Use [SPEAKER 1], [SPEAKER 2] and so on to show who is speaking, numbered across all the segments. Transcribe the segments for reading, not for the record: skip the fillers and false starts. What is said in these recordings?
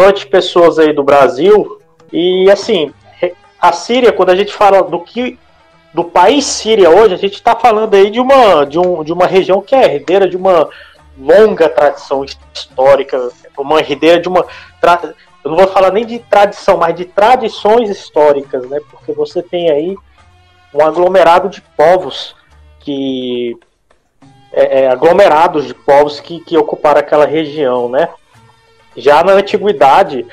[SPEAKER 1] noite, pessoas aí do Brasil. E assim, a Síria, quando a gente fala do país Síria hoje, a gente está falando aí de uma região que é herdeira de uma longa tradição histórica, uma herdeira de uma... Eu não vou falar nem de tradição, mas de tradições históricas, né? Porque você tem aí um aglomerado de povos aglomerados de povos que ocuparam aquela região, né? Já na antiguidade,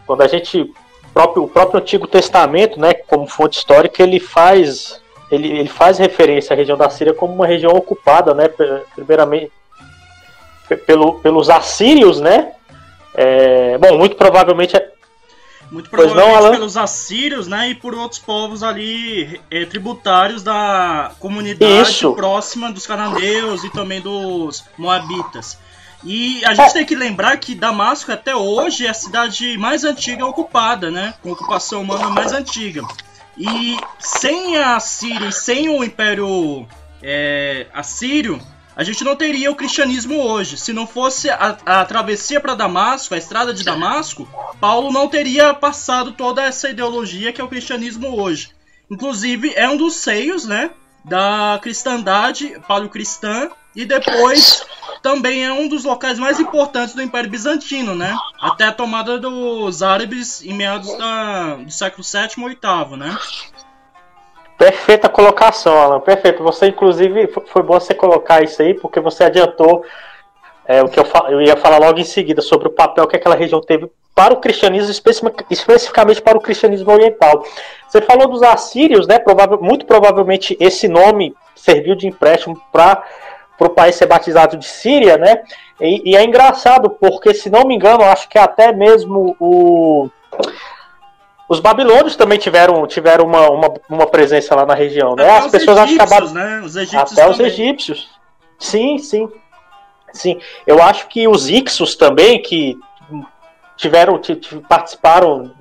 [SPEAKER 1] quando a gente o próprio Antigo Testamento, né, como fonte histórica, ele faz referência à região da Síria como uma região ocupada, né, primeiramente pelos assírios, né? Muito provavelmente
[SPEAKER 2] pelos assírios, né, e por outros povos ali tributários da comunidade próxima dos cananeus e também dos moabitas. E a gente tem que lembrar que Damasco até hoje é a cidade mais antiga ocupada, né, com ocupação humana mais antiga. E sem a Síria e sem o Império Assírio, a gente não teria o cristianismo hoje. Se não fosse a travessia para Damasco, a estrada de Damasco, Paulo não teria passado toda essa ideologia que é o cristianismo hoje. Inclusive, é um dos seios, né, da cristandade paleocristã, e depois também é um dos locais mais importantes do Império Bizantino, né, até a tomada dos árabes em meados do século VII e VIII, né.
[SPEAKER 1] Perfeita colocação, Alan, perfeito. Você, inclusive, foi bom você colocar isso aí, porque você adiantou o que eu ia falar logo em seguida sobre o papel que aquela região teve para o cristianismo, especificamente para o cristianismo oriental. Você falou dos assírios, né? Muito provavelmente esse nome serviu de empréstimo para o país ser batizado de Síria, né? E é engraçado, porque, se não me engano, acho que até mesmo os babilônios também tiveram uma presença lá na região, né?
[SPEAKER 2] As pessoas acabaram, né? Os egípcios
[SPEAKER 1] até
[SPEAKER 2] também.
[SPEAKER 1] Os egípcios. Sim. Eu acho que os Ixos também, que participaram,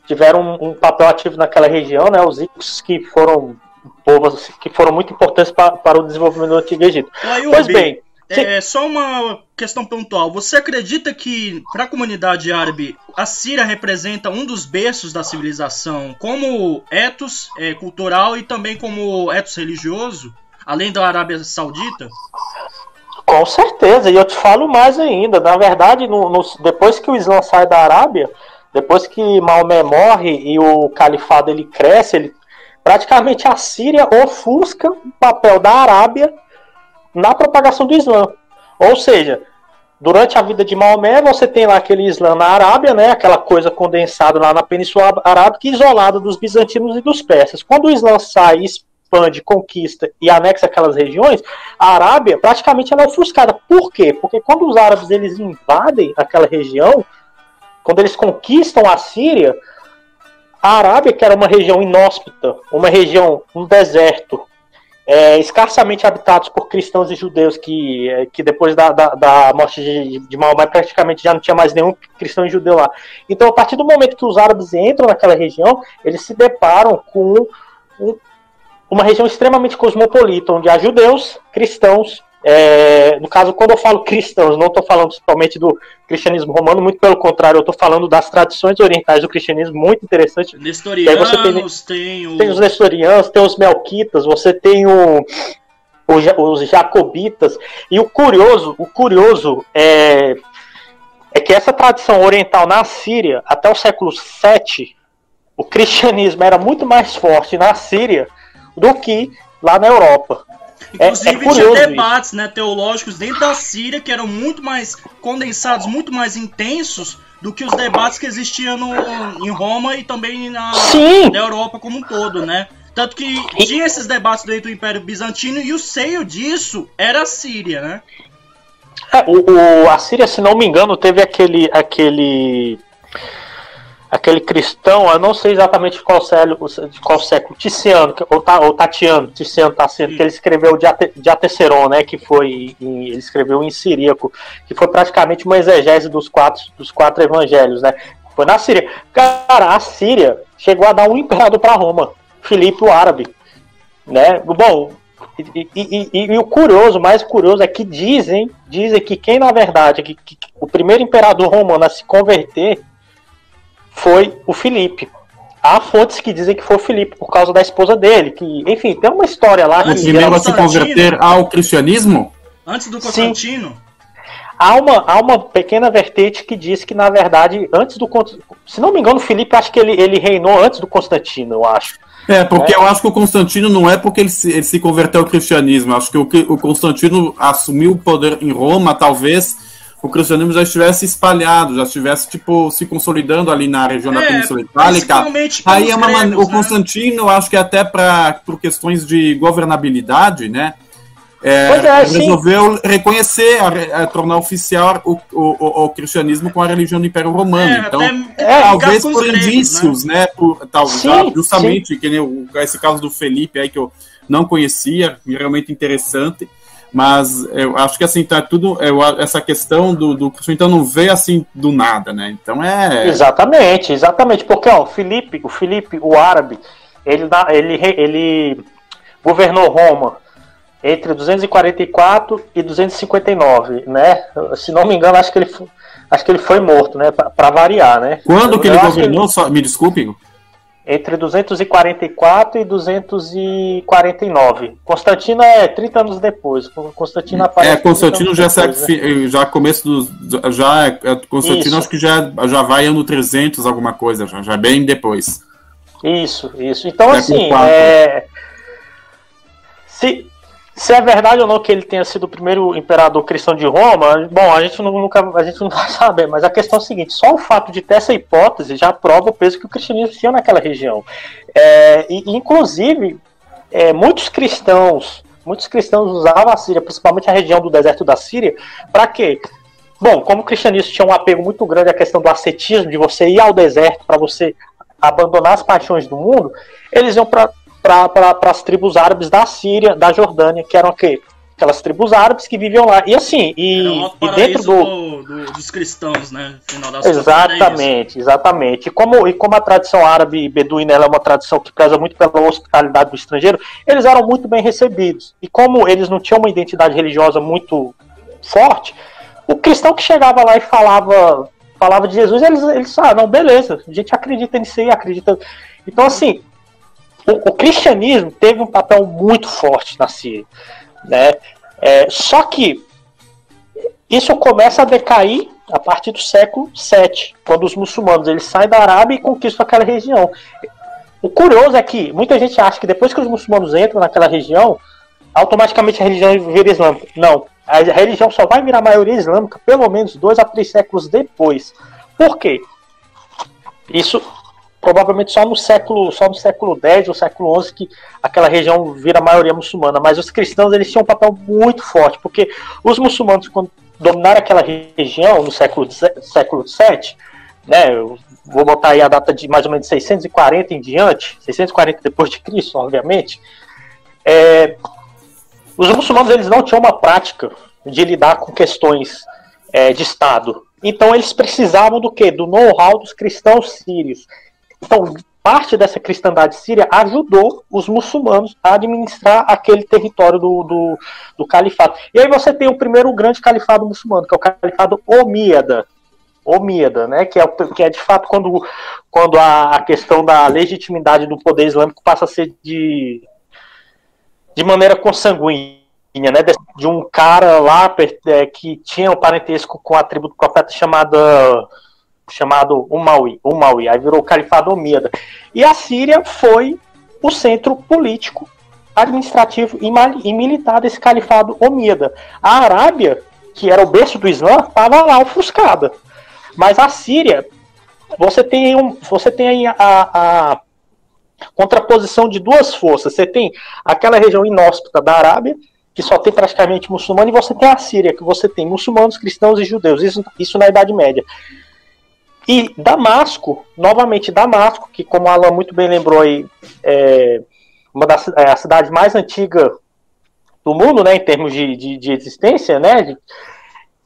[SPEAKER 1] tiveram um papel ativo naquela região, né? Os Ixos que foram povos que foram muito importantes para o desenvolvimento do Antigo Egito. Pois bem,
[SPEAKER 2] só uma questão pontual. Você acredita que, para a comunidade árabe, a Síria representa um dos berços da civilização como ethos cultural e também como ethos religioso, além da Arábia Saudita?
[SPEAKER 1] Com certeza, e eu te falo mais ainda. Na verdade, depois que o Islã sai da Arábia, depois que Maomé morre e o califado ele cresce, praticamente a Síria ofusca o papel da Arábia na propagação do Islã. Ou seja, durante a vida de Maomé, você tem lá aquele Islã na Arábia, né, aquela coisa condensada lá na Península Arábica, isolada dos bizantinos e dos persas. Quando o Islã sai, expande, conquista e anexa aquelas regiões, a Arábia praticamente ela é ofuscada. Por quê? Porque quando os árabes eles invadem aquela região, quando eles conquistam a Síria, a Arábia, que era uma região inóspita, um deserto, escassamente habitados por cristãos e judeus, que depois da morte de Maomé praticamente já não tinha mais nenhum cristão e judeu lá. Então, a partir do momento que os árabes entram naquela região, eles se deparam com uma região extremamente cosmopolita, onde há judeus, cristãos. No caso, quando eu falo cristãos, não estou falando somente do cristianismo romano, muito pelo contrário, eu estou falando das tradições orientais do cristianismo, muito interessante.
[SPEAKER 2] Nestorianos,
[SPEAKER 1] tem os nestorianos, tem os melquitas, você tem os jacobitas, e o curioso é que essa tradição oriental na Síria, até o século VII, o cristianismo era muito mais forte na Síria do que lá na Europa.
[SPEAKER 2] Inclusive tinha debates, né, teológicos dentro da Síria que eram muito mais condensados, muito mais intensos do que os debates que existiam em Roma e também na Europa como um todo, né? Tanto que tinha esses debates dentro do Império Bizantino e o seio disso era a Síria, né?
[SPEAKER 1] A Síria, se não me engano, teve aquele cristão, eu não sei exatamente de qual século, Tiziano, ou Tatiano, Tiziano Tassiano, que ele escreveu de Ateceron, né, ele escreveu em siríaco, que foi praticamente uma exegese dos quatro evangelhos, né, foi na Síria. Cara, a Síria chegou a dar um imperador para Roma, Filipe o Árabe, né, bom, E o curioso, o mais curioso é que dizem que quem na verdade, que o primeiro imperador romano a se converter foi o Filipe. Há fontes que dizem que foi o Filipe por causa da esposa dele, que, enfim, tem uma história lá.
[SPEAKER 3] O primeiro a se converter ao cristianismo?
[SPEAKER 2] Antes do Constantino?
[SPEAKER 1] Sim. Há uma pequena vertente que diz que, na verdade, antes do... Se não me engano, o Filipe, acho que ele reinou antes do Constantino, eu acho.
[SPEAKER 3] Porque eu acho que o Constantino não é porque ele se converteu ao cristianismo. Acho que o Constantino assumiu o poder em Roma, talvez o cristianismo já estivesse espalhado, já estivesse se consolidando ali na região da Península Itálica. Aí o Constantino, acho que até por questões de governabilidade, né? Resolveu reconhecer, tornar oficial o cristianismo com a religião do Império Romano. Então, talvez por indícios, né? Justamente, que nem esse caso do Felipe aí, que eu não conhecia, realmente interessante. Mas eu acho que assim, tá tudo. Essa questão do cristianismo então não veio assim do nada, né? Então
[SPEAKER 1] Exatamente. Porque o Filipe, o árabe, ele governou Roma entre 244 e 259, né? Se não me engano, acho que ele foi morto, né? Para variar, né?
[SPEAKER 3] Quando que ele governou? Me desculpe.
[SPEAKER 1] Entre 244 e 249. Constantino é 30 anos depois. Constantino aparece.
[SPEAKER 3] Constantino já já começo dos. Constantino isso. Acho que já vai ano 300, alguma coisa, já bem depois.
[SPEAKER 1] Isso. Então, assim. Se é verdade ou não que ele tenha sido o primeiro imperador cristão de Roma, bom, a gente não vai saber, mas a questão é a seguinte: só o fato de ter essa hipótese já prova o peso que o cristianismo tinha naquela região. Inclusive, muitos cristãos usavam a Síria, principalmente a região do deserto da Síria, para quê? Bom, como o cristianismo tinha um apego muito grande à questão do ascetismo, de você ir ao deserto para você abandonar as paixões do mundo, eles iam para as tribos árabes da Síria, da Jordânia, que eram aquelas tribos árabes que viviam lá. E assim, e dentro
[SPEAKER 2] dos cristãos, né? Final das
[SPEAKER 1] exatamente. E como a tradição árabe beduína é uma tradição que preza muito pela hospitalidade do estrangeiro, eles eram muito bem recebidos. E como eles não tinham uma identidade religiosa muito forte, o cristão que chegava lá e falava de Jesus, eles não, beleza, a gente acredita nisso aí, acredita. Então, assim, o cristianismo teve um papel muito forte na Síria, né? Só que isso começa a decair a partir do século VII, quando os muçulmanos eles saem da Arábia e conquistam aquela região. O curioso é que muita gente acha que depois que os muçulmanos entram naquela região, automaticamente a religião vira islâmica. Não, a religião só vai virar maioria islâmica pelo menos 2 a 3 séculos depois. Por quê? Isso provavelmente só no século X ou século XI que aquela região vira maioria muçulmana, mas os cristãos eles tinham um papel muito forte, porque os muçulmanos, quando dominaram aquela região no século VII, né, eu vou botar aí a data de mais ou menos 640 em diante, 640 depois de Cristo, obviamente, os muçulmanos eles não tinham uma prática de lidar com questões de Estado, então eles precisavam do quê? Do know-how dos cristãos sírios. Então, parte dessa cristandade síria ajudou os muçulmanos a administrar aquele território do califado. E aí você tem o primeiro grande califado muçulmano, que é o califado Omíada, né? Que é de fato quando a questão da legitimidade do poder islâmico passa a ser de maneira consanguínea, né? De um cara lá que tinha um parentesco com a tribo do profeta chamado Umawi, aí virou o califado Omíada. E a Síria foi o centro político, administrativo e militar desse califado Omíada. A Arábia, que era o berço do Islã, estava lá ofuscada. Mas a Síria, você tem aí a contraposição de duas forças. Você tem aquela região inóspita da Arábia, que só tem praticamente muçulmano, e você tem a Síria, que você tem muçulmanos, cristãos e judeus. Isso na Idade Média. E Damasco, que como o Alan muito bem lembrou aí, a cidade mais antiga do mundo, né, em termos de existência, né,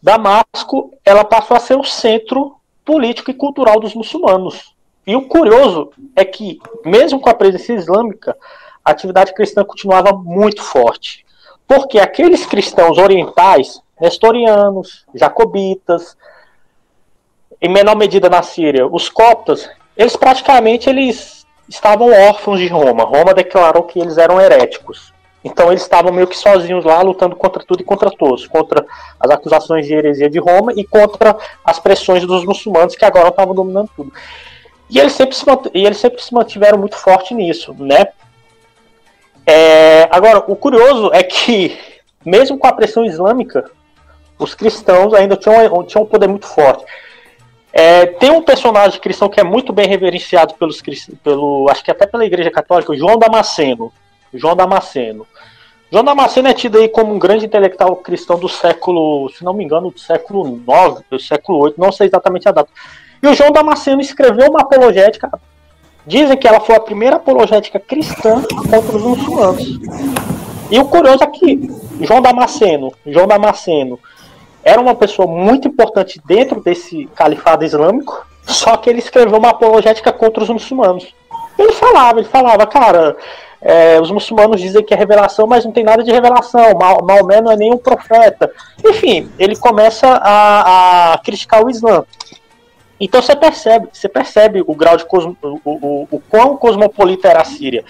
[SPEAKER 1] Damasco, ela passou a ser o centro político e cultural dos muçulmanos. E o curioso é que, mesmo com a presença islâmica, a atividade cristã continuava muito forte. Porque aqueles cristãos orientais, nestorianos, jacobitas, em menor medida na Síria, os coptas, eles praticamente estavam órfãos de Roma. Roma declarou que eles eram heréticos. Então eles estavam meio que sozinhos lá, lutando contra tudo e contra todos. Contra as acusações de heresia de Roma e contra as pressões dos muçulmanos, que agora estavam dominando tudo. E eles sempre se mantiveram muito forte nisso, né? Agora, o curioso é que, mesmo com a pressão islâmica, os cristãos ainda tinham um poder muito forte. Tem um personagem cristão que é muito bem reverenciado acho que até pela Igreja Católica, o João Damasceno. João Damasceno é tido aí como um grande intelectual cristão do século, se não me engano, do século IX, do século VIII, não sei exatamente a data. E o João Damasceno escreveu uma apologética, dizem que ela foi a primeira apologética cristã contra os muçulmanos. E o curioso é que João Damasceno era uma pessoa muito importante dentro desse califado islâmico, só que ele escreveu uma apologética contra os muçulmanos. Ele falava, cara, os muçulmanos dizem que é revelação, mas não tem nada de revelação, Maomé não é nenhum profeta. Enfim, ele começa a criticar o Islã. Então você percebe o grau de o quão cosmopolita era a Síria.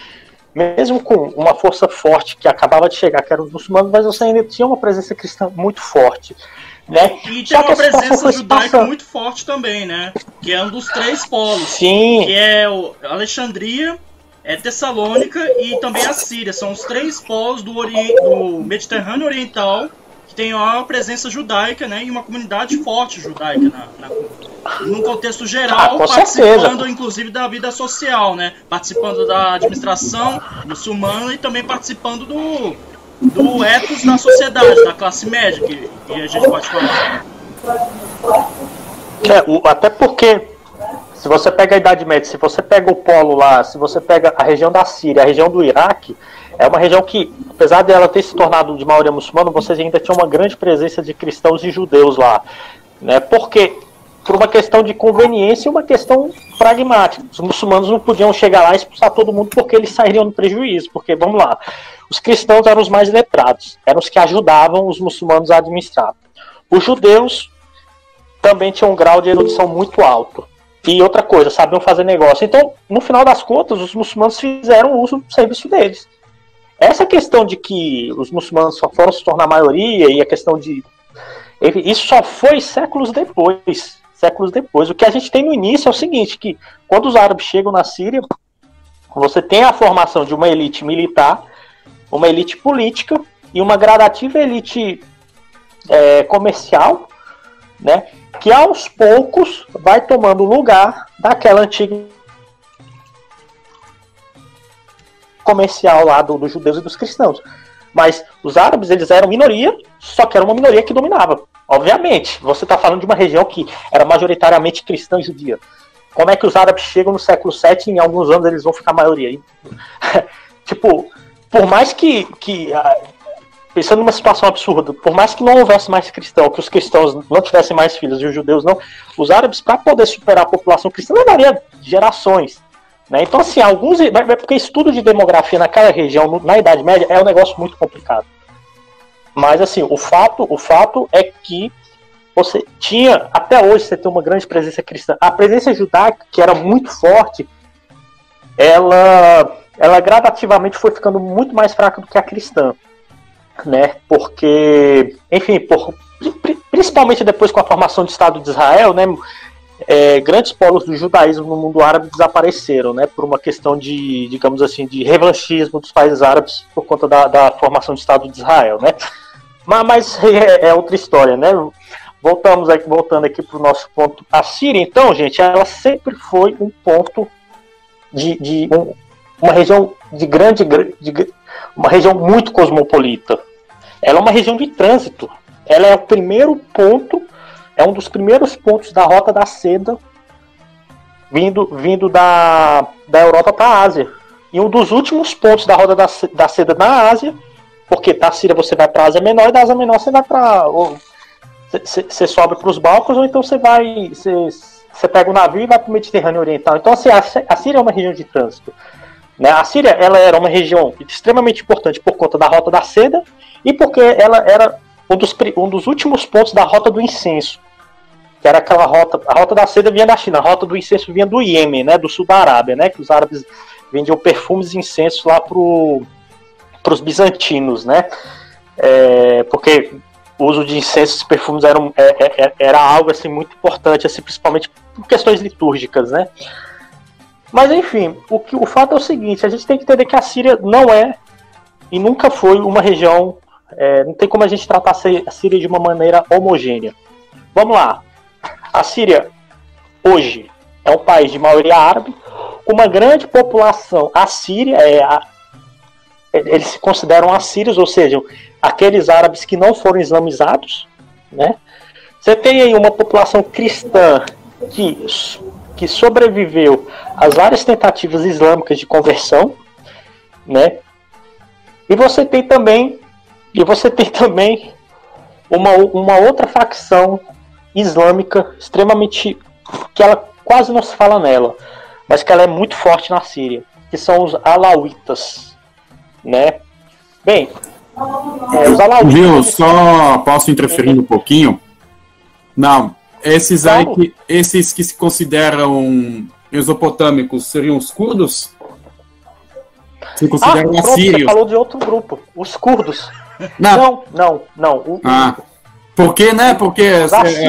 [SPEAKER 1] Mesmo com uma força forte que acabava de chegar, que eram os muçulmanos, mas você ainda tinha uma presença cristã muito forte. Né?
[SPEAKER 2] E tinha uma presença judaica muito forte também, né? Que é um dos 3 polos.
[SPEAKER 1] Sim.
[SPEAKER 2] Que é Alexandria, Tessalônica e também a Síria. São os 3 polos do Mediterrâneo Oriental que tem uma presença judaica, né? E uma comunidade forte judaica num contexto geral, participando inclusive da vida social, né? Participando da administração muçulmana e também participando do ethos da sociedade, da classe média, que a gente pode falar.
[SPEAKER 1] Até porque, se você pega a Idade Média, se você pega o polo lá, se você pega a região da Síria, a região do Iraque, é uma região que, apesar dela ter se tornado de maioria muçulmana, vocês ainda tinham uma grande presença de cristãos e judeus lá. Né? Porque, por uma questão de conveniência e uma questão pragmática. Os muçulmanos não podiam chegar lá e expulsar todo mundo porque eles sairiam no prejuízo. Porque, vamos lá, os cristãos eram os mais letrados, eram os que ajudavam os muçulmanos a administrar. Os judeus também tinham um grau de erudição muito alto. E outra coisa, sabiam fazer negócio. Então, no final das contas, os muçulmanos fizeram uso do serviço deles. Essa questão de que os muçulmanos só foram se tornar maioria e a questão de... Isso só foi séculos depois. O que a gente tem no início é o seguinte, que quando os árabes chegam na Síria, você tem a formação de uma elite militar, uma elite política e uma gradativa elite comercial, né, que aos poucos vai tomando lugar daquela antiga comercial lá dos judeus e dos cristãos. Mas os árabes, eles eram minoria, só que era uma minoria que dominava. Obviamente, você está falando de uma região que era majoritariamente cristã e judia. Como é que os árabes chegam no século VII e em alguns anos eles vão ficar maioria? Tipo, por mais que pensando numa situação absurda, por mais que não houvesse mais cristão, que os cristãos não tivessem mais filhos e os judeus não, os árabes, para poder superar a população cristã, levaria gerações. Né? Então, assim, porque estudo de demografia naquela região, na Idade Média, é um negócio muito complicado. Mas, assim, o fato é que você tinha, até hoje, você tem uma grande presença cristã. A presença judaica, que era muito forte, ela gradativamente foi ficando muito mais fraca do que a cristã. Né? Porque, enfim, principalmente depois com a formação do Estado de Israel, né? Grandes polos do judaísmo no mundo árabe desapareceram, né, por uma questão de, digamos assim, de revanchismo dos países árabes por conta da formação do Estado de Israel, né. Mas é outra história, né. Voltando aqui para o nosso ponto. A Síria, então, gente, ela sempre foi um ponto uma região uma região muito cosmopolita. Ela é uma região de trânsito. Ela é o primeiro ponto. É um dos primeiros pontos da Rota da Seda vindo da Europa para a Ásia. E um dos últimos pontos da Rota da Seda na Ásia, porque da Síria você vai para a Ásia Menor e da Ásia Menor você vai para... Você sobe para os Balcãs ou então você pega o navio e vai para o Mediterrâneo Oriental. Então assim, a Síria é uma região de trânsito. Né? A Síria ela era uma região extremamente importante por conta da Rota da Seda e porque ela era um dos últimos pontos da Rota do Incenso, que era aquela rota. A Rota da Seda vinha da China, a Rota do Incenso vinha do Iêmen, né, do sul da Arábia, né, que os árabes vendiam perfumes e incensos lá para os bizantinos, né, porque o uso de incensos e perfumes era algo assim, muito importante, assim, principalmente por questões litúrgicas, né. Mas enfim, o fato é o seguinte, a gente tem que entender que a Síria não é e nunca foi uma região, não tem como a gente tratar a Síria de uma maneira homogênea. Vamos lá, a Síria hoje é um país de maioria árabe, com uma grande população. A Síria eles se consideram assírios, ou seja, aqueles árabes que não foram islamizados, né? Você tem aí uma população cristã que sobreviveu às várias tentativas islâmicas de conversão, né? E você tem também uma outra facção islâmica extremamente, que ela quase não se fala nela, mas que ela é muito forte na Síria, que são os alauítas, né? Bem, os alauítas...
[SPEAKER 3] Viu, só posso interferir um pouquinho? Não, esses que se consideram mesopotâmicos seriam os curdos? Se consideram assírios?
[SPEAKER 1] Você falou de outro grupo, os curdos.
[SPEAKER 3] Não.
[SPEAKER 1] Por
[SPEAKER 3] quê, né? Porque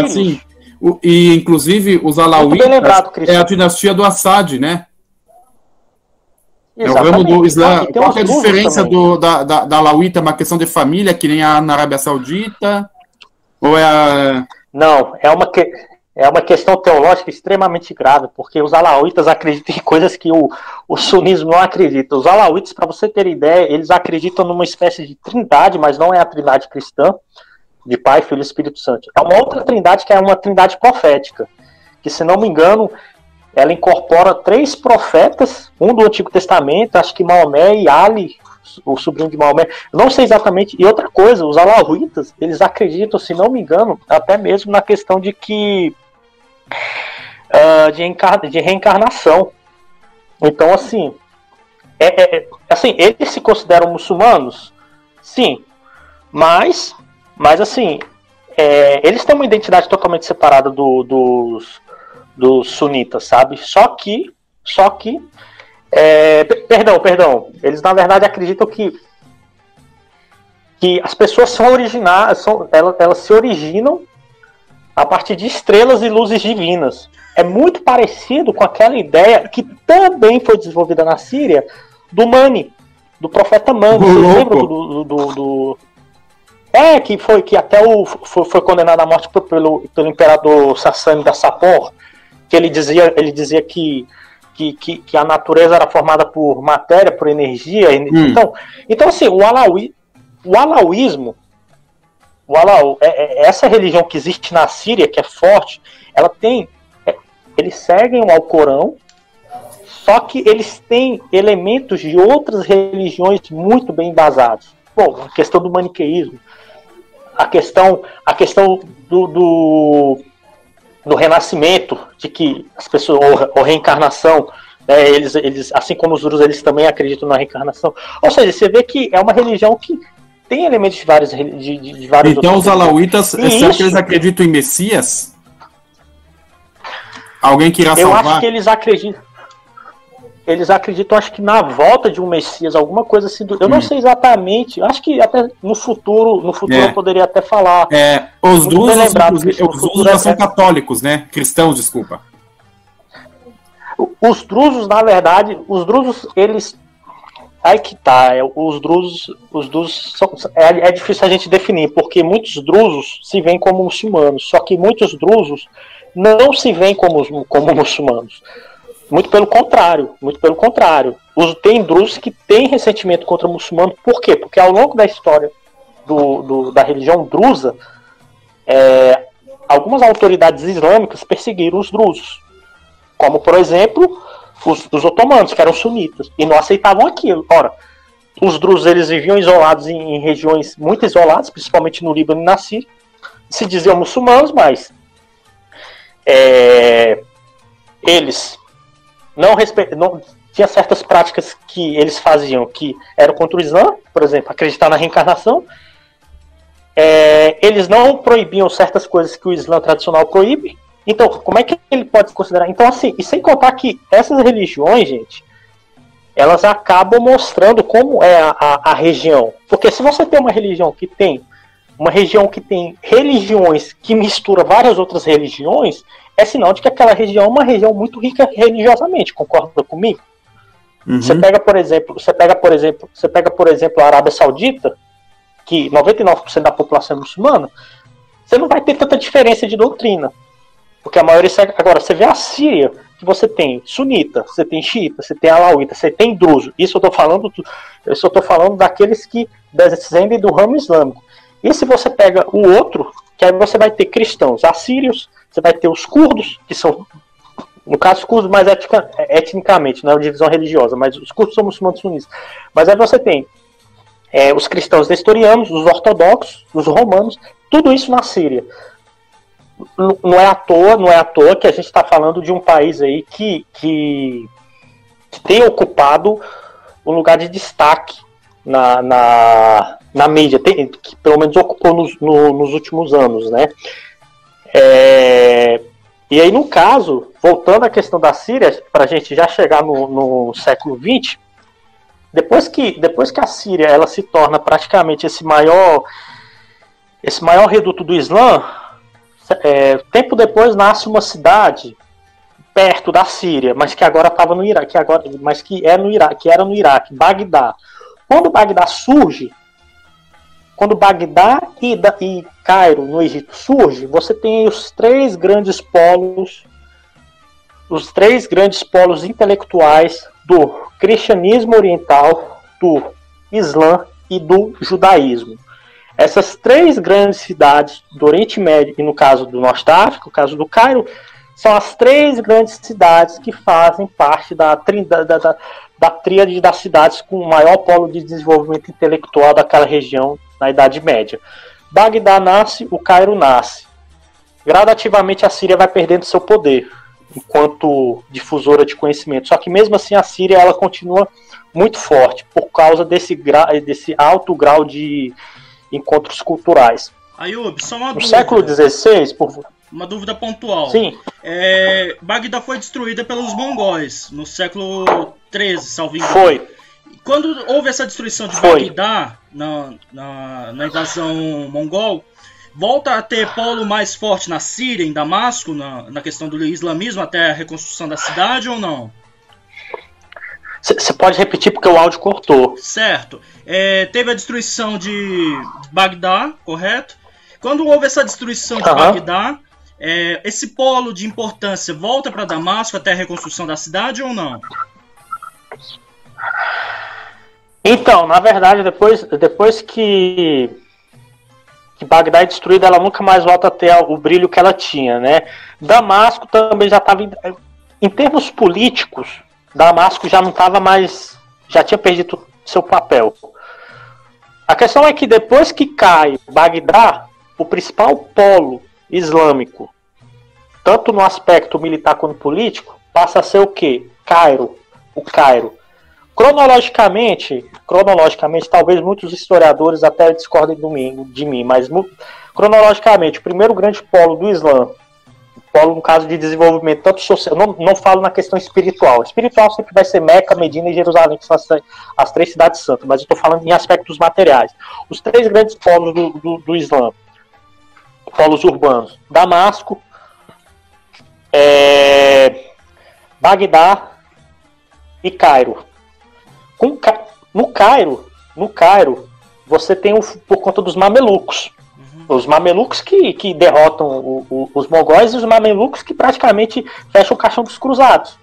[SPEAKER 3] assim, e inclusive os alauítas é a dinastia do Assad, né? Exatamente. É o ramo do Islã. Qual é a diferença da alauíta? Uma questão de família, que nem na Arábia Saudita? Ou
[SPEAKER 1] Não, é uma questão teológica extremamente grave, porque os alauítas acreditam em coisas que o sunismo não acredita. Os alauítas, para você ter ideia, eles acreditam numa espécie de trindade, mas não é a trindade cristã, de Pai, Filho e Espírito Santo. É uma outra trindade que é uma trindade profética, que, se não me engano, ela incorpora 3 profetas, um do Antigo Testamento, acho que Maomé e Ali, o sobrinho de Maomé, não sei exatamente. E outra coisa, os alauítas, eles acreditam, se não me engano, até mesmo na questão de de reencarnação. Então, assim, assim, eles se consideram muçulmanos? Sim, mas assim, eles têm uma identidade totalmente separada dos sunitas, sabe? Só que perdão, eles na verdade acreditam que as pessoas são elas se originam a partir de estrelas e luzes divinas. É muito parecido com aquela ideia que também foi desenvolvida na Síria do Mani, do profeta Mani. Vocês lembram que até foi condenado à morte pelo imperador Sassânida Sapor, que ele dizia que a natureza era formada por matéria, por energia. Então assim, o alauísmo, essa religião que existe na Síria, que é forte, eles seguem o Alcorão, só que eles têm elementos de outras religiões muito bem embasados. Bom, a questão do maniqueísmo, a questão do renascimento, de que as pessoas, ou reencarnação, né, eles, assim como os drusos, eles também acreditam na reencarnação. Ou seja, você vê que é uma religião que tem elementos de vários
[SPEAKER 3] Então os alauítas, será que eles acreditam em Messias? Alguém que irá salvar?
[SPEAKER 1] Eu acho que eles acreditam, acho que na volta de um Messias, alguma coisa assim. Eu não sei exatamente, acho que até no futuro eu poderia até falar.
[SPEAKER 3] Os drusos são católicos, né? Cristãos, desculpa.
[SPEAKER 1] Os drusos, na verdade, eles... Aí que tá, os drusos é difícil a gente definir, porque muitos drusos se veem como muçulmanos, só que muitos drusos não se veem como muçulmanos. Muito pelo contrário. Tem drusos que têm ressentimento contra muçulmanos. Por quê? Porque ao longo da história da religião drusa, algumas autoridades islâmicas perseguiram os drusos. Como, por exemplo, os otomanos, que eram sunitas, e não aceitavam aquilo. Ora, os drusos, eles viviam isolados em regiões muito isoladas, principalmente no Líbano e na Síria. Se diziam muçulmanos, mas eles não tinha certas práticas que eles faziam que eram contra o Islã, por exemplo, acreditar na reencarnação. Eles não proibiam certas coisas que o Islã tradicional proíbe. Então, como é que ele pode se considerar? Então, assim, e sem contar que essas religiões, gente, elas acabam mostrando como é a região. Porque se você tem uma região que tem religiões que misturam várias outras religiões, é sinal de que aquela região é uma região muito rica religiosamente, concorda comigo? Uhum. Você pega, por exemplo, a Arábia Saudita, que 99% da população é muçulmana, você não vai ter tanta diferença de doutrina. Porque a maioria segue. Agora, você vê a Síria, que você tem sunita, você tem xiita, você tem alauíta, você tem druso. Isso eu estou falando daqueles que descendem do ramo islâmico. E se você pega o outro, que aí você vai ter cristãos assírios, você vai ter os curdos, que são, no caso, os curdos mais etnicamente, não é uma divisão religiosa, mas os curdos são muçulmanos sunistas. Mas aí você tem os cristãos nestorianos, os ortodoxos, os romanos, tudo isso na Síria. Não é à toa que a gente está falando de um país aí que tem ocupado um lugar de destaque na mídia, que pelo menos ocupou nos últimos anos, né? E aí, no caso, voltando à questão da Síria, para a gente já chegar no século XX, depois que a Síria ela se torna praticamente esse maior reduto do Islã, tempo depois nasce uma cidade perto da Síria, mas que agora estava no Iraque, que era no Iraque, Bagdá. Quando Bagdá surge, quando Bagdá e Cairo no Egito surge, você tem os três grandes polos intelectuais do cristianismo oriental, do Islã e do judaísmo. Essas três grandes cidades do Oriente Médio, e no caso do Norte da África, no caso do Cairo, são as três grandes cidades que fazem parte da tríade das cidades com o maior polo de desenvolvimento intelectual daquela região na Idade Média. Bagdá nasce, o Cairo nasce. Gradativamente a Síria vai perdendo seu poder enquanto difusora de conhecimento. Só que mesmo assim a Síria ela continua muito forte por causa desse alto grau de encontros culturais.
[SPEAKER 2] Ayub, só uma
[SPEAKER 1] no
[SPEAKER 2] dúvida.
[SPEAKER 1] Século XVI,
[SPEAKER 2] uma dúvida pontual.
[SPEAKER 1] Sim.
[SPEAKER 2] Bagdá foi destruída pelos mongóis no século XIII, salvo engano.
[SPEAKER 1] Foi.
[SPEAKER 2] Quando houve essa destruição de Bagdá na invasão mongol, volta a ter polo mais forte na Síria, em Damasco, na questão do islamismo, até a reconstrução da cidade ou não?
[SPEAKER 1] Você pode repetir porque o áudio cortou.
[SPEAKER 2] Certo. Teve a destruição de Bagdá, correto? Quando houve essa destruição de Bagdá, esse polo de importância volta para Damasco até a reconstrução da cidade ou não?
[SPEAKER 1] Então, na verdade, depois que Bagdá é destruída, ela nunca mais volta a ter o brilho que ela tinha, né? Damasco também já estava... Em termos políticos, Damasco já não estava mais... Já tinha perdido seu papel. A questão é que depois que cai Bagdá, o principal polo islâmico, tanto no aspecto militar quanto político, passa a ser o quê? O Cairo. Cronologicamente, talvez muitos historiadores até discordem de mim, mas cronologicamente, o primeiro grande polo do Islã, polo no caso de desenvolvimento tanto social, não falo na questão espiritual. Espiritual sempre vai ser Meca, Medina e Jerusalém, que são as três cidades santas, mas eu estou falando em aspectos materiais. Os três grandes polos do Islã, polos urbanos, Damasco, Bagdá e Cairo. No Cairo, você tem por conta dos mamelucos. Uhum. Os mamelucos que derrotam os mongóis e os mamelucos que praticamente fecham o caixão dos cruzados.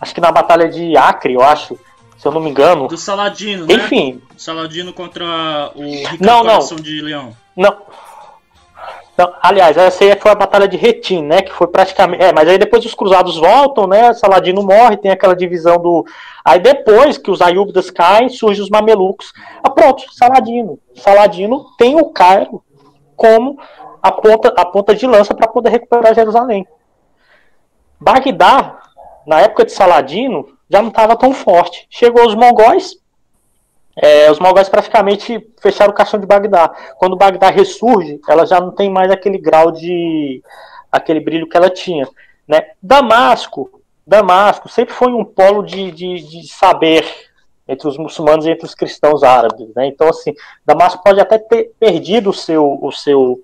[SPEAKER 1] Acho que na batalha de Acre, eu acho, se eu não me engano.
[SPEAKER 2] Do Saladino, né?
[SPEAKER 1] Enfim.
[SPEAKER 2] Saladino contra o Ricardo Coração de Leão.
[SPEAKER 1] Não, aliás, essa aí foi a batalha de Retin, né? Que foi praticamente. Mas aí depois os cruzados voltam, né? Saladino morre, tem aquela divisão do. Aí depois que os Ayúbidas caem, surgem os mamelucos. Pronto, Saladino. Saladino tem o Cairo como a ponta de lança para poder recuperar Jerusalém. Bagdá, na época de Saladino, já não estava tão forte. Chegou os mongóis praticamente fecharam o caixão de Bagdá. Quando Bagdá ressurge, ela já não tem mais aquele grau aquele brilho que ela tinha, né? Damasco sempre foi um polo de saber entre os muçulmanos e entre os cristãos árabes, né? Então, assim, Damasco pode até ter perdido o seu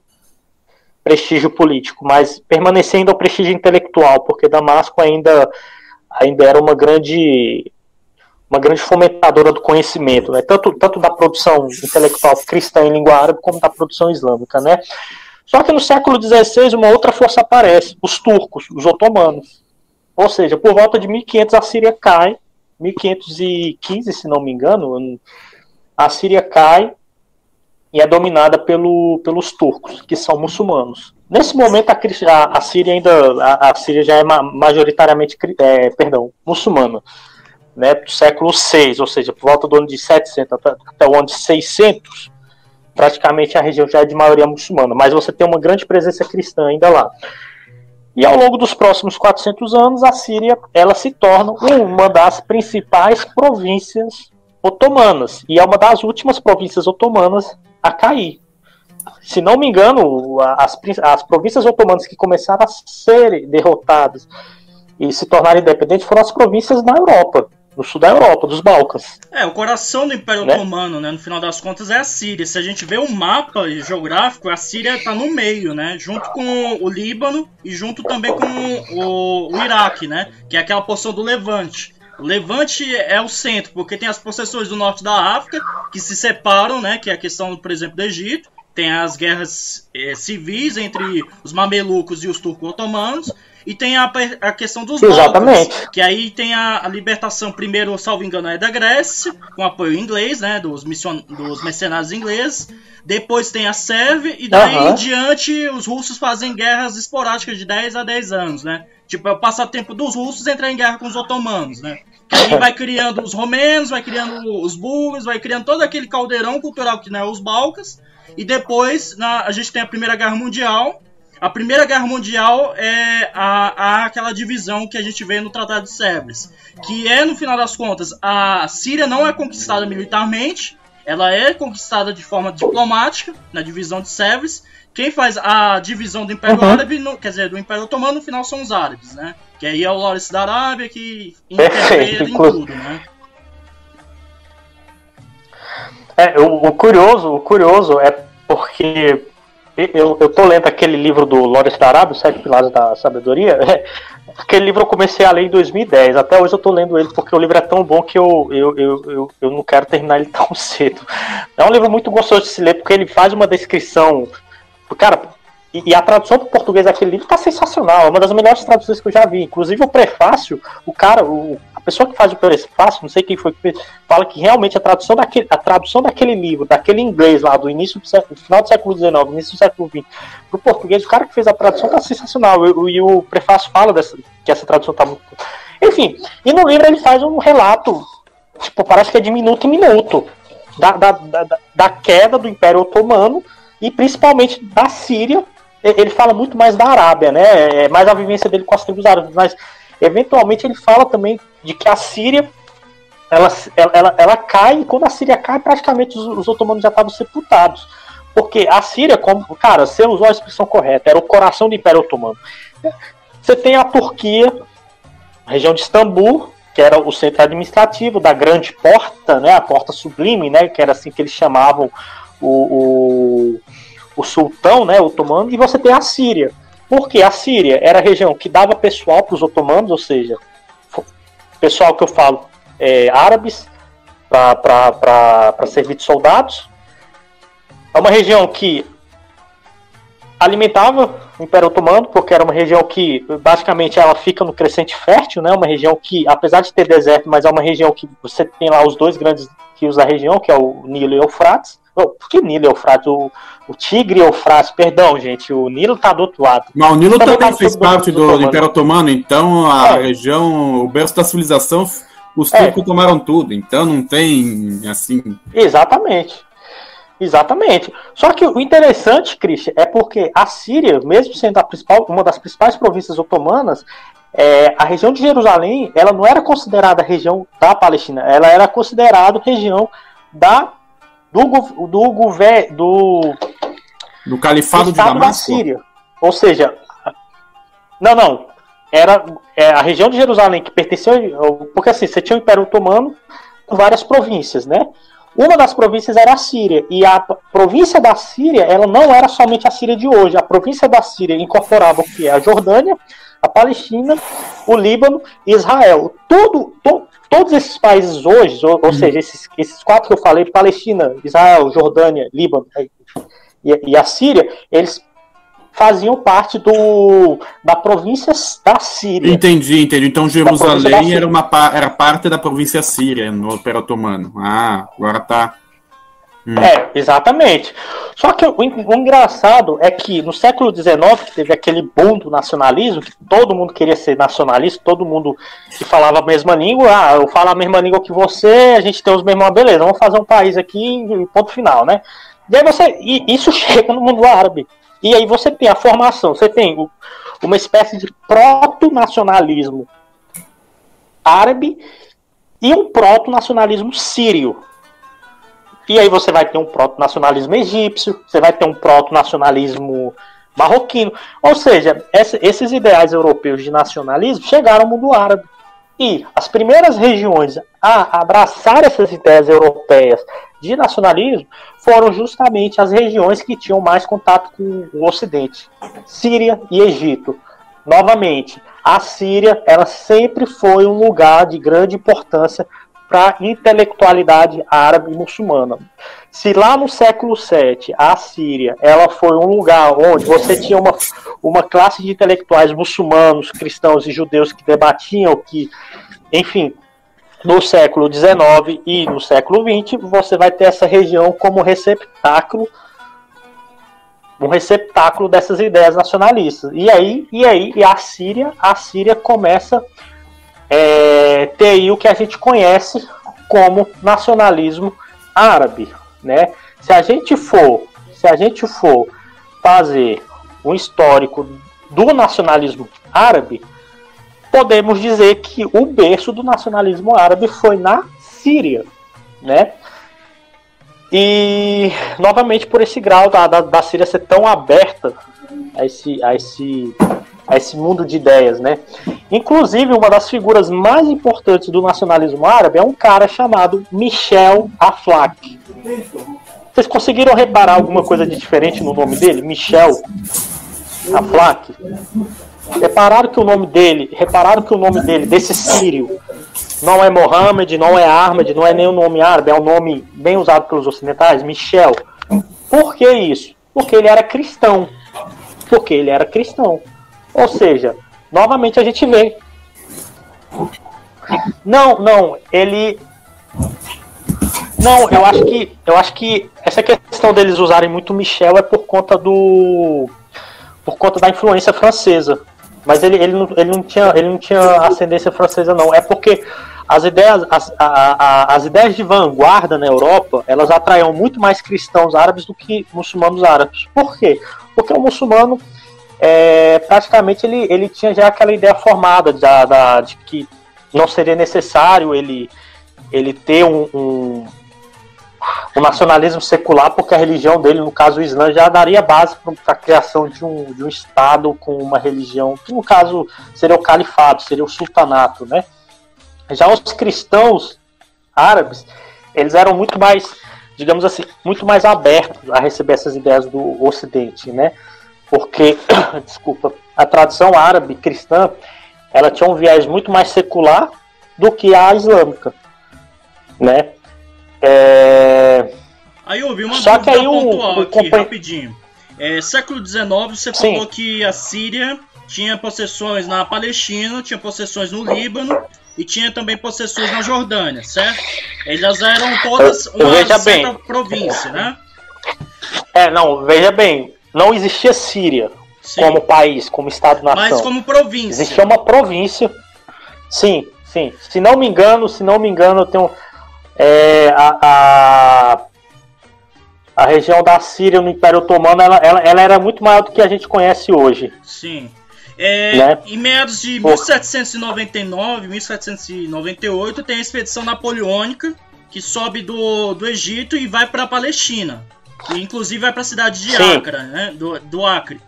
[SPEAKER 1] prestígio político, mas permanecendo ao prestígio intelectual, porque Damasco ainda era uma grande fomentadora do conhecimento, né? tanto da produção intelectual cristã em língua árabe, como da produção islâmica, né? Só que no século XVI uma outra força aparece, os turcos, os otomanos. Ou seja, por volta de 1500 a Síria cai, 1515, se não me engano, a Síria cai e é dominada pelos turcos, que são muçulmanos. Nesse momento a Síria já é majoritariamente muçulmana, né, do século VI, ou seja, por volta do ano de 700 até o ano de 600, praticamente a região já é de maioria muçulmana, mas você tem uma grande presença cristã ainda lá. E ao longo dos próximos 400 anos, a Síria ela se torna uma das principais províncias otomanas, e é uma das últimas províncias otomanas a cair. Se não me engano, as províncias otomanas que começaram a ser derrotadas e se tornarem independentes foram as províncias na Europa, no sul da Europa, dos Balcãs.
[SPEAKER 2] O coração do Império Otomano, né, no final das contas, é a Síria. Se a gente vê um mapa geográfico, a Síria está no meio, né, junto com o Líbano e junto também com o Iraque, né, que é aquela porção do Levante. O Levante é o centro, porque tem as possessões do norte da África que se separam, né, que é a questão, por exemplo, do Egito. Tem as guerras civis entre os mamelucos e os turco-otomanos. E tem a questão dos Balcãs, que aí tem a libertação, primeiro, salvo engano, é da Grécia, com apoio inglês, né, dos mercenários ingleses. Depois tem a Sérvia, e daí em diante os russos fazem guerras esporádicas de 10 a 10 anos, né? Tipo, é o passatempo dos russos entrar em guerra com os otomanos, né? Que aí vai criando os romenos, vai criando os búlgaros, vai criando todo aquele caldeirão cultural que não é os Balcãs. E depois a gente tem a Primeira Guerra Mundial. A Primeira Guerra Mundial é aquela divisão que a gente vê no Tratado de Sèvres, que é, no final das contas, a Síria não é conquistada militarmente, ela é conquistada de forma diplomática, na divisão de Sèvres. Quem faz a divisão do Império Árabe, quer dizer, do Império Otomano, no final são os árabes, né? Que aí é o Lawrence da Arábia que interfere em tudo, né?
[SPEAKER 1] O curioso é porque eu tô lendo aquele livro do Lawrence da Arábia, Os 7 Pilares da Sabedoria. Aquele livro eu comecei a ler em 2010. Até hoje eu tô lendo ele porque o livro é tão bom que eu não quero terminar ele tão cedo. É um livro muito gostoso de se ler porque ele faz uma descrição. Cara, e a tradução do português daquele livro tá sensacional. É uma das melhores traduções que eu já vi. Inclusive o prefácio, a pessoa que faz o prefácio, não sei quem foi que fez, fala que realmente a tradução daquele livro, daquele inglês lá do final do século XIX, início do século XX, pro português, o cara que fez a tradução tá sensacional. E o prefácio fala que essa tradução tá muito... Enfim, e no livro ele faz um relato, tipo, parece que é de minuto em minuto, da queda do Império Otomano e principalmente da Síria. Ele fala muito mais da Arábia, né? Mais a vivência dele com as tribos árabes, mas eventualmente ele fala também de que a Síria ela cai, e quando a Síria cai, praticamente os otomanos já estavam sepultados. Porque a Síria, cara, você usou a expressão correta, era o coração do Império Otomano. Você tem a Turquia, a região de Istambul, que era o centro administrativo da Grande Porta, né? A Porta Sublime, né? Que era assim que eles chamavam o sultão, né, otomano, e você tem a Síria. Porque a Síria era a região que dava pessoal para os otomanos, ou seja, pessoal que eu falo, árabes, para servir de soldados. É uma região que alimentava o Império Otomano, porque era uma região que, basicamente, ela fica no crescente fértil, né, uma região que, apesar de ter deserto, mas é uma região que você tem lá os dois grandes rios da região, que é o Nilo e o Eufrates. Por que Nilo e Eufrates? O Tigre e Eufrates, perdão, gente, o Nilo tá do outro lado.
[SPEAKER 3] Mas o Nilo também fez parte do Império Otomano, então a região, o berço da civilização, os turcos tomaram tudo, então não tem, assim...
[SPEAKER 1] Exatamente. Só que o interessante, Christian, é porque a Síria, mesmo sendo uma das principais províncias otomanas, a região de Jerusalém, ela não era considerada região da Palestina, ela era considerada região
[SPEAKER 3] do califado de Damasco?
[SPEAKER 1] Da Síria. Ou seja, não. Era a região de Jerusalém que pertencia... Porque assim, você tinha o Império Otomano com várias províncias, né? Uma das províncias era a Síria. E a província da Síria, ela não era somente a Síria de hoje. A província da Síria incorporava o que é a Jordânia, a Palestina, o Líbano e Israel. Todos esses países hoje, ou seja, esses 4 que eu falei, Palestina, Israel, Jordânia, Líbano e a Síria, eles faziam parte da província da Síria.
[SPEAKER 3] Entendi. Então Jerusalém era parte da província síria no Império Otomano. Agora tá...
[SPEAKER 1] Exatamente. Só que o engraçado é que no século XIX, que teve aquele boom do nacionalismo, que todo mundo queria ser nacionalista, todo mundo que falava a mesma língua, eu falo a mesma língua que você, a gente tem os mesmos, beleza, vamos fazer um país aqui, ponto final, né? E aí isso chega no mundo árabe. E aí você tem a formação, você tem uma espécie de proto-nacionalismo árabe e um proto-nacionalismo sírio. E aí você vai ter um proto-nacionalismo egípcio, você vai ter um proto-nacionalismo marroquino. Ou seja, esses ideais europeus de nacionalismo chegaram ao mundo árabe. E as primeiras regiões a abraçar essas ideias europeias de nacionalismo foram justamente as regiões que tinham mais contato com o Ocidente, Síria e Egito. Novamente, a Síria ela sempre foi um lugar de grande importância para a intelectualidade árabe e muçulmana. Se lá no século VII a Síria ela foi um lugar onde você tinha uma classe de intelectuais muçulmanos, cristãos e judeus que debatiam, que, enfim, no século XIX e no século XX você vai ter essa região como receptáculo, um receptáculo dessas ideias nacionalistas. E a Síria começa ter aí o que a gente conhece como nacionalismo árabe, né? Se a gente for fazer um histórico do nacionalismo árabe, podemos dizer que o berço do nacionalismo árabe foi na Síria, né? E novamente por esse grau da Síria ser tão aberta a esse mundo de ideias, né? Inclusive, uma das figuras mais importantes do nacionalismo árabe é um cara chamado Michel Aflaq. Vocês conseguiram reparar alguma coisa de diferente no nome dele? Michel Aflaq? Repararam que o nome dele, desse sírio, não é Mohammed, não é Ahmed, não é nem o nome árabe, é um nome bem usado pelos ocidentais, Michel. Por que isso? Porque ele era cristão. Ou seja, novamente a gente vê. Eu acho que essa questão deles usarem muito Michel é por conta da influência francesa. Mas ele não tinha ascendência francesa, não. É porque as ideias de vanguarda na Europa, elas atraíam muito mais cristãos árabes do que muçulmanos árabes. Por quê? Porque o muçulmano praticamente ele tinha já aquela ideia formada de que não seria necessário ele ter um nacionalismo secular, porque a religião dele, no caso o Islã, já daria base para a criação de um Estado com uma religião, que no caso seria o califado, seria o sultanato, né? Já os cristãos árabes, eles eram muito mais, digamos assim, muito mais abertos a receber essas ideias do Ocidente, né? Porque, desculpa, a tradição árabe cristã, ela tinha um viés muito mais secular do que a islâmica, né?
[SPEAKER 2] Aí eu ouvi uma dúvida pontual aqui, rapidinho. Século XIX, você falou que a Síria tinha possessões na Palestina, tinha possessões no Líbano e tinha também possessões na Jordânia, certo? Elas eram todas uma certa província, né?
[SPEAKER 1] Veja bem, não existia Síria como país, como Estado-nação.
[SPEAKER 2] Mas como província.
[SPEAKER 1] Existia uma província. Sim. Se não me engano, eu tenho... A região da Síria no Império Otomano ela era muito maior do que a gente conhece hoje.
[SPEAKER 2] Sim. Né? Em meados de 1799, 1798, tem a expedição napoleônica, que sobe do Egito e vai para a Palestina. E, inclusive vai para a cidade de Acre, né? do Acre.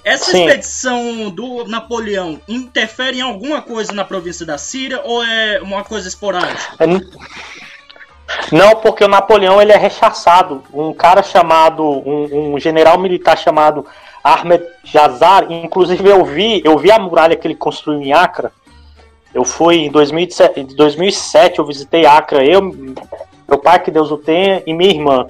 [SPEAKER 2] Essa expedição do Napoleão interfere em alguma coisa na província da Síria ou é uma coisa esporádica?
[SPEAKER 1] Não, porque o Napoleão ele é rechaçado. Um cara chamado, um general militar chamado Ahmed Jazar, inclusive eu vi a muralha que ele construiu em Acre. Eu fui em 2007, eu visitei Acre, meu pai, que Deus o tenha, e minha irmã.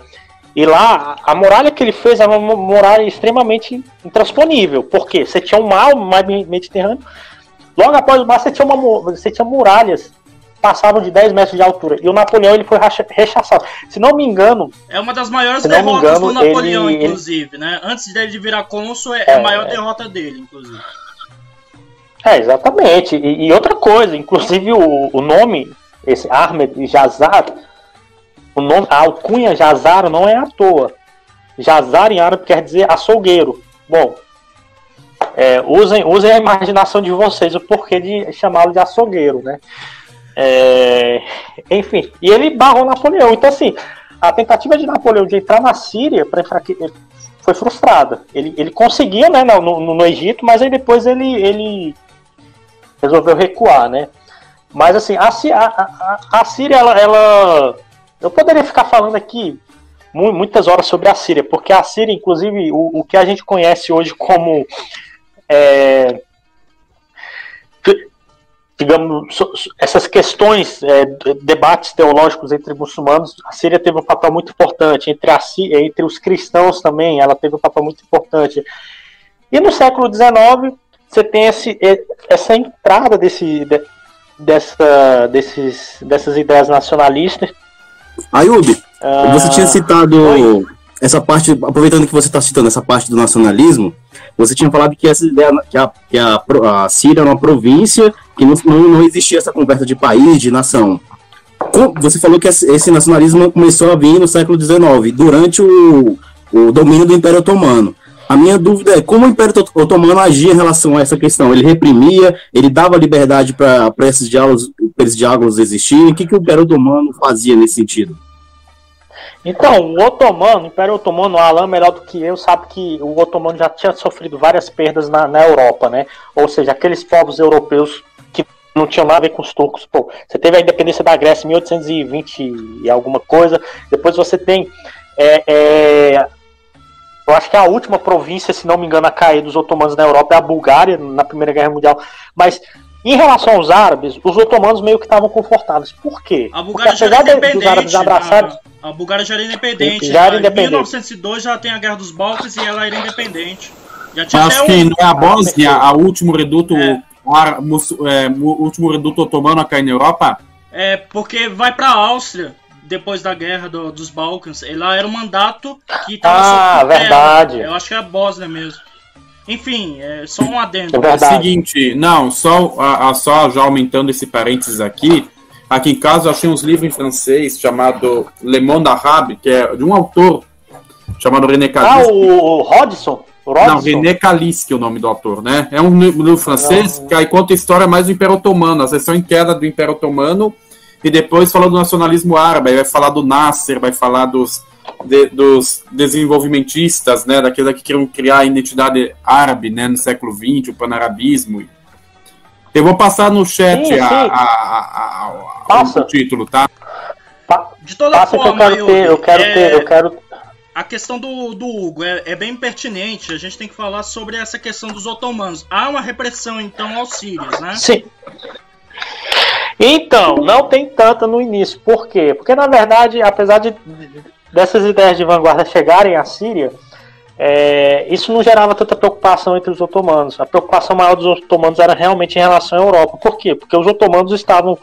[SPEAKER 1] E lá, a muralha que ele fez era uma muralha extremamente intransponível. Por quê? Você tinha um mar Mediterrâneo. Logo após o mar, você tinha muralhas que passavam de 10 metros de altura. E o Napoleão ele foi rechaçado. Se não me engano...
[SPEAKER 2] É uma das maiores derrotas do Napoleão, inclusive, né? Antes dele virar cônsul, é a maior derrota dele, inclusive.
[SPEAKER 1] Exatamente. E outra coisa, inclusive o nome, esse Ahmed Jazar... a alcunha Jazar não é à toa. Jazar em árabe quer dizer açougueiro. Bom, usem a imaginação de vocês o porquê de chamá-lo de açougueiro, né? Enfim, e ele barrou Napoleão. Então, assim, a tentativa de Napoleão de entrar na Síria foi frustrada. Ele conseguia, né, no Egito, mas aí depois ele resolveu recuar, né? Mas, assim, a Síria, ela eu poderia ficar falando aqui muitas horas sobre a Síria, porque a Síria, inclusive, o que a gente conhece hoje como, digamos, essas questões, debates teológicos entre muçulmanos, a Síria teve um papel muito importante, entre os cristãos também, ela teve um papel muito importante. E no século XIX, você tem essa entrada dessas ideias nacionalistas.
[SPEAKER 4] Ayub, você tinha citado essa parte, aproveitando que você está citando essa parte do nacionalismo, você tinha falado que essa ideia que a Síria era uma província, que não existia essa conversa de país, de nação. Você falou que esse nacionalismo começou a vir no século XIX, durante o domínio do Império Otomano. A minha dúvida é como o Império Otomano agia em relação a essa questão. Ele reprimia, ele dava liberdade para esses diálogos existirem. O que o Império Otomano fazia nesse sentido?
[SPEAKER 1] Então, o Império Otomano, o Alan melhor do que eu, sabe que o Otomano já tinha sofrido várias perdas na Europa, né? Ou seja, aqueles povos europeus que não tinham nada a ver com os turcos. Pô, você teve a independência da Grécia em 1820 e alguma coisa. Depois você tem... eu acho que a última província, se não me engano, a cair dos otomanos na Europa é a Bulgária, na Primeira Guerra Mundial. Mas, em relação aos árabes, os otomanos meio que estavam confortáveis. Por quê?
[SPEAKER 2] A Bulgária já era independente. A Bulgária já era independente. Em 1902 já tem a Guerra dos Balcãs e ela era independente. Já tinha
[SPEAKER 3] acho que não é a Bósnia, o último reduto, o último reduto otomano a cair na Europa?
[SPEAKER 2] Porque vai para a Áustria. Depois da guerra dos Balcãs, lá era um mandato que estava
[SPEAKER 1] verdade.
[SPEAKER 2] Eu acho que é a Bósnia mesmo. Enfim, só um adendo.
[SPEAKER 3] É o seguinte, só já aumentando esse parênteses aqui em casa eu achei uns livros em francês chamado Le Monde Arabe, que é de um autor chamado René Calisque.
[SPEAKER 1] O Rodson?
[SPEAKER 3] Não, René Calisque é o nome do autor, né? É um livro francês que aí conta a história mais do Império Otomano, a seção em queda do Império Otomano. E depois fala do nacionalismo árabe, vai falar do Nasser, vai falar dos desenvolvimentistas, né, daqueles que queriam criar a identidade árabe, né, no século XX, o panarabismo. Eu vou passar no chat o título, tá?
[SPEAKER 2] De toda forma, eu quero... A questão do Hugo é bem pertinente, a gente tem que falar sobre essa questão dos otomanos. Há uma repressão, então, aos sírios, né?
[SPEAKER 1] Sim. Então, não tem tanta no início. Por quê? Porque, na verdade, apesar dessas ideias de vanguarda chegarem à Síria, isso não gerava tanta preocupação entre os otomanos. A preocupação maior dos otomanos era realmente em relação à Europa. Por quê? Porque os otomanos estavam...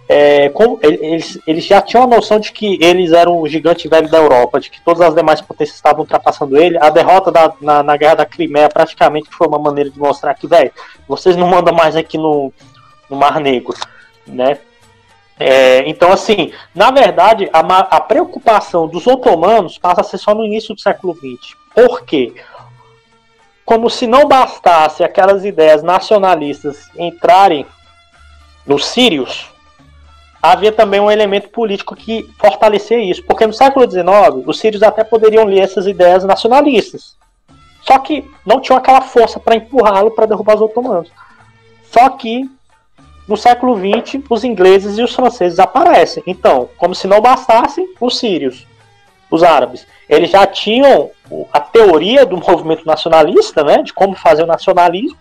[SPEAKER 1] eles já tinham a noção de que eles eram o gigante velho da Europa, de que todas as demais potências estavam ultrapassando ele. A derrota na Guerra da Crimeia praticamente foi uma maneira de mostrar que, velho, vocês não mandam mais aqui no Mar Negro, né? Então, assim, na verdade, a preocupação dos otomanos passa a ser só no início do século XX. Por quê? como se não bastasse aquelas ideias nacionalistas entrarem nos sírios, havia também um elemento político que fortalecia isso. Porque no século XIX, os sírios até poderiam ler essas ideias nacionalistas. Só que não tinham aquela força para empurrá-lo para derrubar os otomanos. Só que no século XX, os ingleses e os franceses aparecem. Então, como se não bastassem os sírios, os árabes, eles já tinham a teoria do movimento nacionalista, né, de como fazer o nacionalismo,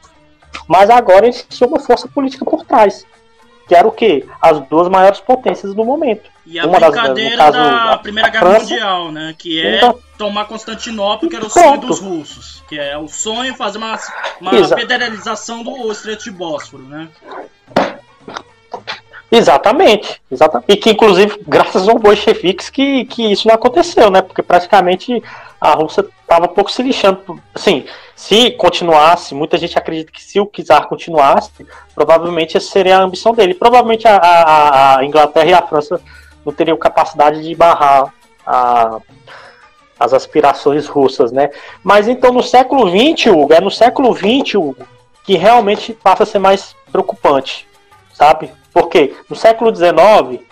[SPEAKER 1] mas agora eles tinham uma força política por trás, que era o quê? As duas maiores potências do momento.
[SPEAKER 2] E a brincadeira da Primeira Guerra Mundial, né, que é tomar Constantinopla, que era o sonho dos russos, que é o sonho de fazer uma federalização do Estreito de Bósforo, né?
[SPEAKER 1] Exatamente. E que, inclusive, graças aos bolcheviques que isso não aconteceu, né? Porque praticamente a Rússia estava um pouco se lixando. Assim, se continuasse, muita gente acredita que se o czar continuasse, provavelmente essa seria a ambição dele. Provavelmente a Inglaterra e a França não teriam capacidade de barrar as aspirações russas, né? Mas então no século XX, Hugo, que realmente passa a ser mais preocupante, sabe? Porque no século XIX,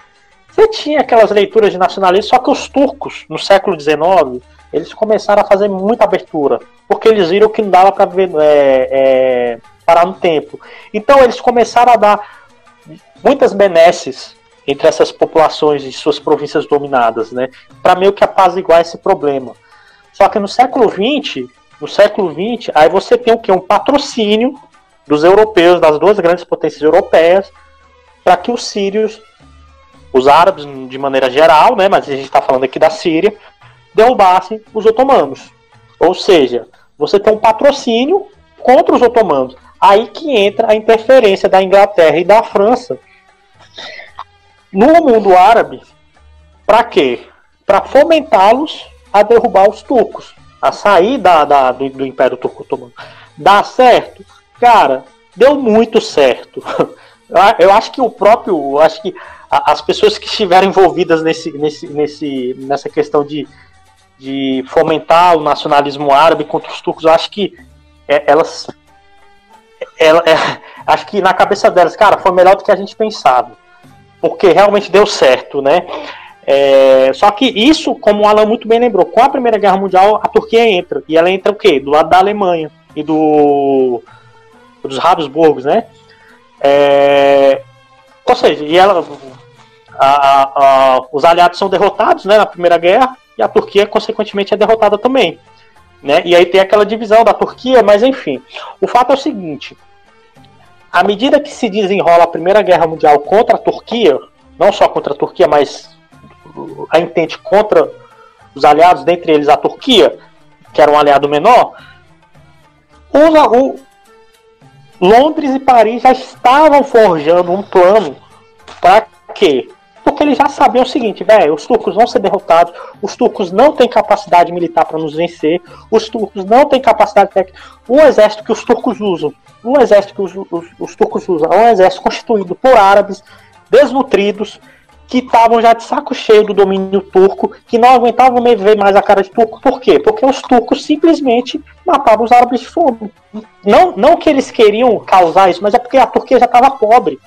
[SPEAKER 1] você tinha aquelas leituras de nacionalismo, só que os turcos, no século XIX, eles começaram a fazer muita abertura, porque eles viram que não dava para parar no tempo. Então eles começaram a dar muitas benesses entre essas populações e suas províncias dominadas, né, para meio que apaziguar esse problema. Só que no século XX, aí você tem o quê? Um patrocínio dos europeus, das duas grandes potências europeias, para que os sírios, os árabes de maneira geral, né, mas a gente está falando aqui da Síria, derrubassem os otomanos. Ou seja, você tem um patrocínio contra os otomanos. Aí que entra a interferência da Inglaterra e da França no mundo árabe. Para quê? Para fomentá-los a derrubar os turcos, a sair do Império Turco Otomano. Dá certo? Cara, deu muito certo. Eu acho que as pessoas que estiveram envolvidas nessa questão de fomentar o nacionalismo árabe contra os turcos, eu acho que acho que na cabeça delas, cara, foi melhor do que a gente pensava, porque realmente deu certo, né? Só que isso, como o Alan muito bem lembrou, com a Primeira Guerra Mundial, a Turquia entra, e ela entra o quê? Do lado da Alemanha e dos Habsburgos, né? Ou seja, e os aliados são derrotados, né, na Primeira Guerra, e a Turquia, consequentemente, é derrotada também, né? E aí tem aquela divisão da Turquia, mas enfim. O fato é o seguinte: à medida que se desenrola a Primeira Guerra Mundial contra a Turquia, não só contra a Turquia, mas a intente contra os aliados, dentre eles a Turquia, que era um aliado menor, Londres e Paris já estavam forjando um plano. Para quê? Porque eles já sabiam o seguinte, velho, os turcos vão ser derrotados, os turcos não têm capacidade militar para nos vencer, os turcos não têm capacidade técnica. O exército que os turcos usam, é um exército constituído por árabes desnutridos, que estavam já de saco cheio do domínio turco, que não aguentavam ver mais a cara de turco. Por quê? Porque os turcos simplesmente matavam os árabes de fome. Não que eles queriam causar isso, mas é porque a Turquia já estava pobre.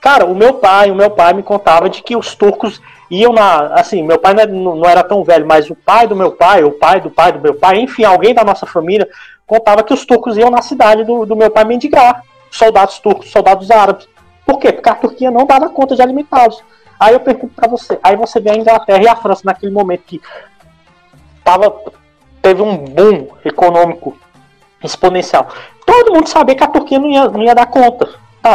[SPEAKER 1] Cara, o meu pai me contava de que os turcos iam assim, meu pai não era tão velho, mas o pai do meu pai, o pai do meu pai, enfim, alguém da nossa família contava que os turcos iam na cidade do meu pai mendigar soldados turcos, soldados árabes. Por quê? Porque a Turquia não dava conta de alimentá-los. Aí eu pergunto pra você, aí você vê a Inglaterra e a França naquele momento que teve um boom econômico exponencial. Todo mundo sabia que a Turquia não ia dar conta.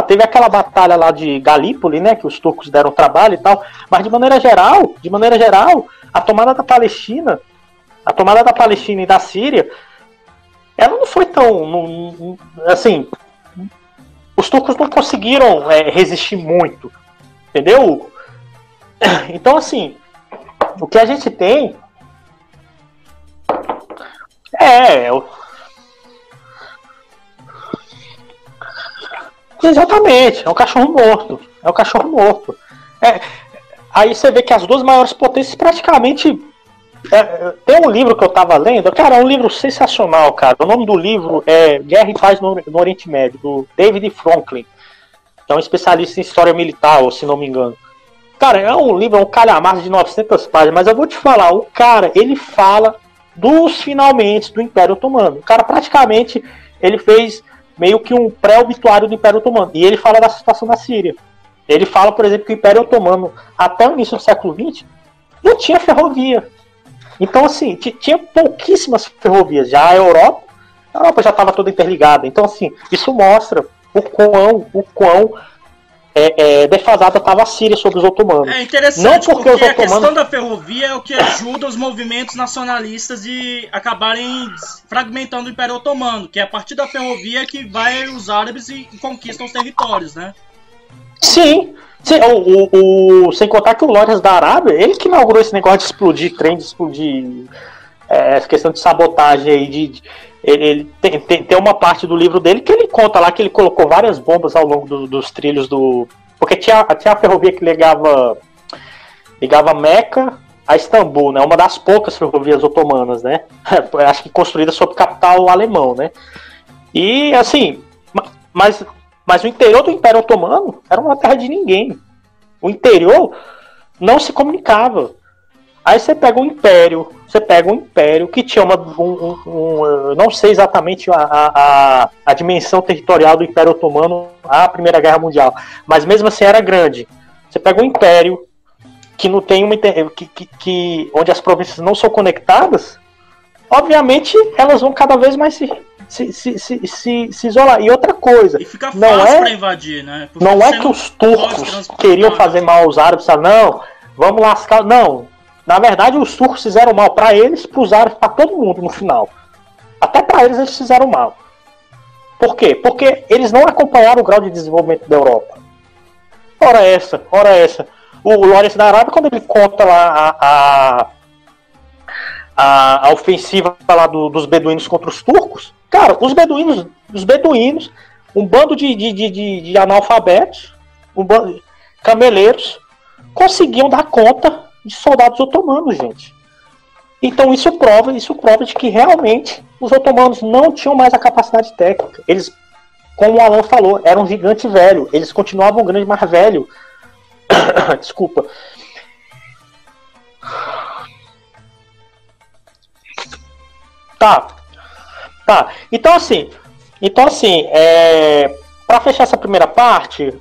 [SPEAKER 1] Teve aquela batalha lá de Galípoli, né, que os turcos deram trabalho e tal, mas de maneira geral, a tomada da Palestina e da Síria, ela não foi tão, assim, os turcos não conseguiram resistir muito, entendeu? Então, assim, o que a gente tem exatamente, é um cachorro morto. Aí você vê que as duas maiores potências praticamente Tem um livro que eu tava lendo, cara, é um livro sensacional, cara. O nome do livro é Guerra e Paz no Oriente Médio, do David Franklin, que é um especialista em história militar, se não me engano. Cara, é um livro, é um calhamaço de 900 páginas, mas eu vou te falar, o cara, ele fala dos finalmente do Império Otomano. O cara, praticamente, ele fez meio que um pré-obituário do Império Otomano. E ele fala da situação da Síria. Ele fala, por exemplo, que o Império Otomano, até o início do século XX, não tinha ferrovia. Então, assim, tinha pouquíssimas ferrovias. Já a Europa já estava toda interligada. Então, assim, isso mostra o quão defasada estava a Síria sobre os otomanos.
[SPEAKER 2] É interessante, não porque os otomanos... a questão da ferrovia é o que ajuda os movimentos nacionalistas de acabarem fragmentando o Império Otomano, que é a partir da ferrovia que vai os árabes e conquistam os territórios, né?
[SPEAKER 1] Sim. Sem contar que o Lawrence da Arábia, ele que inaugurou esse negócio de explodir trem, de explodir essa questão de sabotagem aí, ele tem uma parte do livro dele que ele conta lá que ele colocou várias bombas ao longo dos trilhos do... Porque tinha a ferrovia que ligava Meca a Istambul, né? Uma das poucas ferrovias otomanas, né? Acho que construída sob capital alemão, né? E assim, mas o interior do Império Otomano era uma terra de ninguém. O interior não se comunicava. Aí você pega um império que tinha não sei exatamente a dimensão territorial do Império Otomano à Primeira Guerra Mundial, mas mesmo assim era grande. Você pega um império que não tem onde as províncias não são conectadas, obviamente elas vão cada vez mais se isolar. E outra coisa,
[SPEAKER 2] e fica fácil para invadir, né?
[SPEAKER 1] Porque não é que os turcos queriam fazer mal aos árabes, não, vamos lascar, não. Na verdade, os turcos fizeram mal para eles, para os árabes, para todo mundo no final. Até para eles fizeram mal. Por quê? Porque eles não acompanharam o grau de desenvolvimento da Europa. Ora essa. O Lawrence da Arábia, quando ele conta lá a ofensiva lá dos beduínos contra os turcos, cara, os beduínos, um bando de analfabetos, cameleiros, conseguiam dar conta de soldados otomanos, gente. Então isso prova de que realmente os otomanos não tinham mais a capacidade técnica. Eles, como o Alan falou, eram um gigante velho. Eles continuavam grande, mas velho. Desculpa. Tá. Então assim, para fechar essa primeira parte,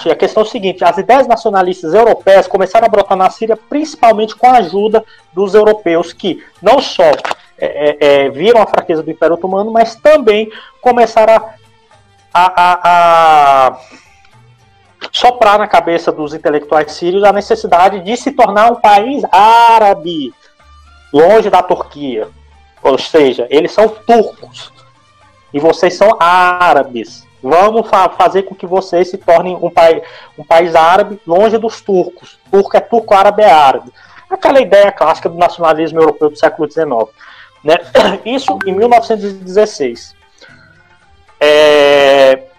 [SPEAKER 1] a questão é o seguinte: as ideias nacionalistas europeias começaram a brotar na Síria principalmente com a ajuda dos europeus, que não só viram a fraqueza do Império Otomano, mas também começaram a soprar na cabeça dos intelectuais sírios a necessidade de se tornar um país árabe, longe da Turquia. Ou seja, eles são turcos. E vocês são árabes. Vamos fazer com que vocês se tornem um país árabe longe dos turcos. Turco é turco, árabe é árabe. Aquela ideia clássica do nacionalismo europeu do século XIX. Né? Isso em 1916.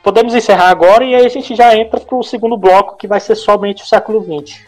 [SPEAKER 1] Podemos encerrar agora e aí a gente já entra para o segundo bloco, que vai ser somente o século XX.